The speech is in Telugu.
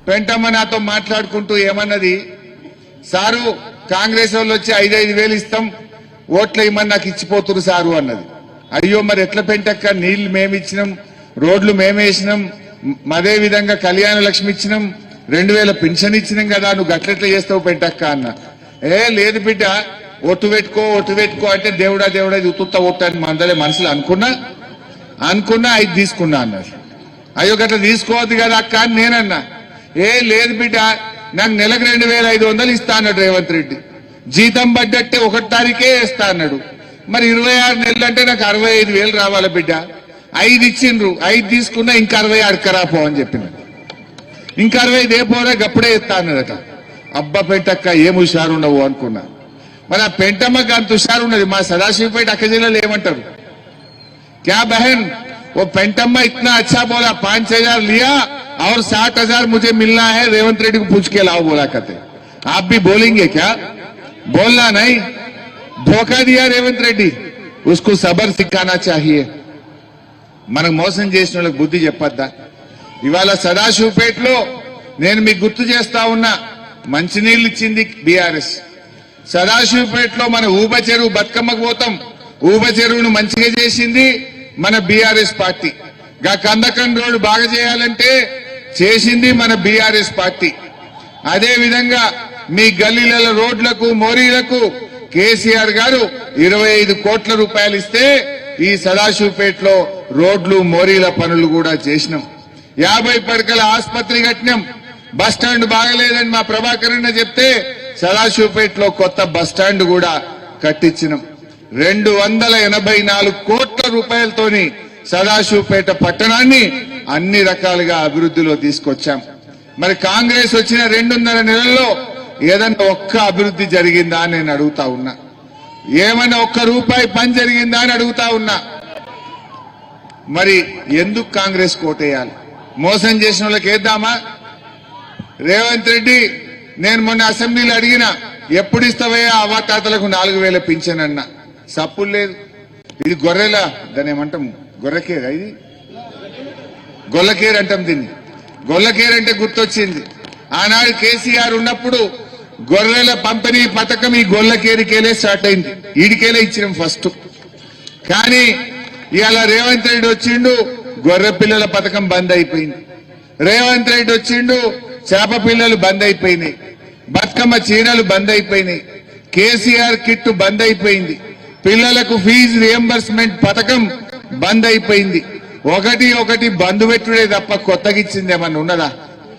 పెంటమ్మ నాతో మాట్లాడుకుంటూ ఏమన్నది, సారు కాంగ్రెస్ వాళ్ళు వచ్చి 5,000 ఇస్తాం, ఓట్లు ఇమ్మని నాకు ఇచ్చిపోతురు సారు అన్నది. అయ్యో మరి ఎట్లా పెంటక్క, నీళ్లు మేమిచ్చినాం, రోడ్లు మేమేసినాం, అదే విధంగా కళ్యాణ లక్ష్మి ఇచ్చినాం, 2,000 పెన్షన్ ఇచ్చినాం కదా, నువ్వు గట్లెట్లా చేస్తావు పెంటక్క అన్న. లేదు బిడ్డ, ఒట్టు పెట్టుకో అంటే దేవుడా ఇది ఉత్తుత్త ఓటు అని మందలే మనసులో అనుకున్నా 5 తీసుకున్నా అన్నది. అయ్యో గట్లా తీసుకోవద్దు కదా అక్క అని నేనన్నా. లేదు బిడ్డ, నాకు నెలకు 2,500 ఇస్తా అన్నాడు రేవంత్ రెడ్డి. జీతం పడ్డట్టే 1 తారీఖే ఇస్తా అన్నాడు. మరి 26 నెలలు అంటే నాకు 65,000 రావాలి బిడ్డ. 5 ఇచ్చిండ్రు, 5 తీసుకున్నా, ఇంకా 60 అడకరా పో అని చెప్పిన. ఇంకా 60 ఏ పోరా గప్పుడే ఇస్తా అన్నదట. అబ్బా పెంటక్క ఏం హుషారు ఉండవు అనుకున్నా. మరి ఆ పెంటమ్మకి అంత హుషారు ఉన్నది. మా సదాశివపేట అక్క జిల్లాలో ఏమంటారు, क्या बहन वो पेंटम्मा इतना अच्छा बोला, 5,000 लिया और 60,000 मुझे मिलना है, रेवंत रेड्डी को पूछ के लाओ बोला कहते. आप भी बोलेंगे क्या? बोलना नहीं. धोखा दिया रेवंत रेड्डी, उसको सबर सिखाना चाहिए. మనకు మోసం చేసిన వాళ్ళకి బుద్ధి చెప్పొద్దా? ఇవాళ సదాశివపేటలో నేను మీకు గుర్తు చేస్తా ఉన్నా, మంచినీళ్ళు ఇచ్చింది బీఆర్ఎస్. సదాశివపేటలో మన ఊబ చెరువు బతుకమ్మకు పోతాం, ఊబ చెరువును మంచిగా చేసింది మన బీఆర్ఎస్ పార్టీ. గా కందకం రోడ్డు బాగా చేయాలంటే చేసింది మన బీఆర్ఎస్ పార్టీ. అదే విధంగా మీ గల్లీల రోడ్లకు మోరీలకు కేసీఆర్ గారు 25 కోట్ల రూపాయలు ఇస్తే ఈ సదాశివపేటలో రోడ్లు మోరీల పనులు కూడా చేసినాం. 50 పడకల ఆసుపత్రి కట్టినాం. బస్టాండ్ బాగలేదని మా ప్రభాకర్ అన్న చెప్తే సదాశివపేటలో కొత్త బస్టాండ్ కూడా కట్టించినాం. 284 కోట్ల రూపాయలతోని సదాశివపేట పట్టణాన్ని అన్ని రకాలుగా అభివృద్ధిలో తీసుకొచ్చాం. మరి కాంగ్రెస్ వచ్చిన 2.5 నెలల్లో ఏదన్నా ఒక్క అభివృద్ధి జరిగిందా అని నేను అడుగుతా ఉన్నా. ఏమన్నా ఒక్క రూపాయి పని జరిగిందా అని అడుగుతా ఉన్నా. మరి ఎందుకు కాంగ్రెస్ కోటేయాలి? మోసం చేసిన వాళ్ళకి వేద్దామా? రేవంత్ రెడ్డి నేను మొన్న అసెంబ్లీలో అడిగిన, ఎప్పుడు ఇస్తావయ్యా అవ్వాతాతలకు 4,000 పింఛన్ అన్నా. సప్పులు లేదు. ఇది గొర్రెల, దాన్ని ఏమంటాం, గొర్రెకేరా, ఇది గొల్లకేరు అంటాం దీన్ని. గొల్లకేరు అంటే గుర్తొచ్చింది, ఆనాడు కేసీఆర్ ఉన్నప్పుడు గొర్రెల పంపిణీ పథకం ఈ గొల్లకేరికేలే స్టార్ట్ అయింది. ఈడికేలే ఇచ్చినాం ఫస్ట్. కానీ ఇవాళ రేవంత్ రెడ్డి వచ్చిండు, గొర్రె పిల్లల పథకం బంద్ అయిపోయింది. రేవంత్ రెడ్డి వచ్చిండు, చేప పిల్లలు బంద్ అయిపోయినాయి, బతుకమ్మ చీరలు బంద్ అయిపోయినాయి, కేసీఆర్ కిట్ బంద్ అయిపోయింది, పిల్లలకు ఫీజు రియంబర్స్మెంట్ పథకం బంద్ అయిపోయింది. ఒకటి బంద్ పెట్టుడే తప్ప కొత్తగా ఇచ్చింది ఏమన్నా ఉన్నదా?